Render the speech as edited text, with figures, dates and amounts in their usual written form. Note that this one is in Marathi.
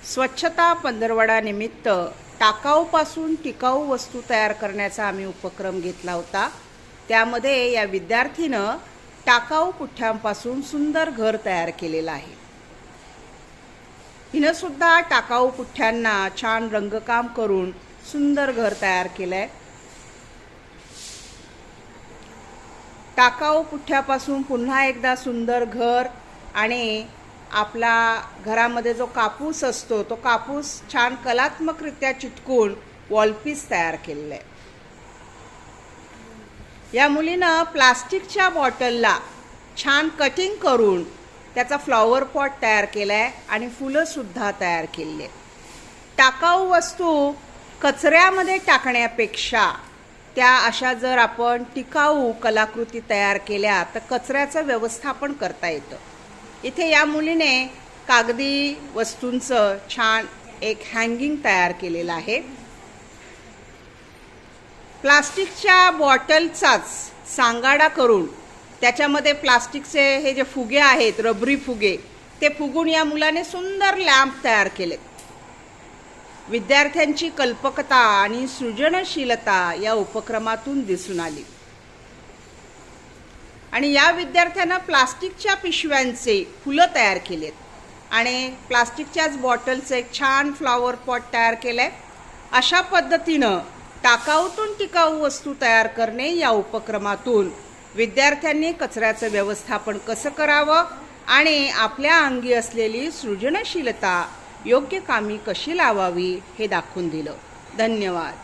स्वच्छता पंधरवडा निमित्त टाकाऊपासून टिकाऊ वस्तू तयार करण्याचा आम्ही उपक्रम घेतला होता। त्यामध्ये या विद्यार्थीनं टाकाऊ पुठ्ठ्यांपासून सुंदर घर तयार केलेलं आहे। हिनं सुद्धा टाकाऊ पुठ्ठ्यांना छान रंगकाम करून सुंदर घर तयार केलंय। टाकाऊ पुठ्ठ्यापासून पुन्हा एकदा सुंदर घर आणि आपला घरामध्ये जो कापूस असतो तो कापूस छान कलात्मकरित्या चिटकून वॉलपीस तयार केलेला आहे। या मुलीनं प्लास्टिकच्या बॉटलला छान कटिंग करून त्याचा फ्लॉवर पॉट तयार केलाय आणि फुलं सुद्धा तयार केली आहेत। टाकाऊ वस्तू कचऱ्यामध्ये टाकण्यापेक्षा त्या अशा जर आपण टिकाऊ कलाकृती तयार केल्या तर कचऱ्याचं व्यवस्थापन करता येतं। इथे या मुलीने कागदी वस्तूंचं छान एक हँगिंग तयार केलेलं आहे। प्लास्टिकच्या बॉटलचाच सांगाडा करून त्याच्यामध्ये प्लास्टिकचे हे जे फुगे आहेत, रबरी फुगे, ते फुगून या मुलाने सुंदर लॅम्प तयार केलेत। विद्यार्थ्यांची कल्पकता आणि सृजनशीलता या उपक्रमातून दिसून आली आणि या विद्यार्थ्यांना प्लास्टिकच्या पिशव्यांचे फुलं तयार केलेत आणि प्लास्टिकच्याच बॉटलचे एक छान फ्लॉवर पॉट तयार केलंय। अशा पद्धतीनं टाकाऊतून टिकाऊ वस्तू तयार करणे या उपक्रमातून विद्यार्थ्यांनी कचऱ्याचं व्यवस्थापन कसं करावं आणि आपल्या अंगी असलेली सृजनशीलता योग्य कामी कशी लावावी हे दाखवून दिलं। धन्यवाद।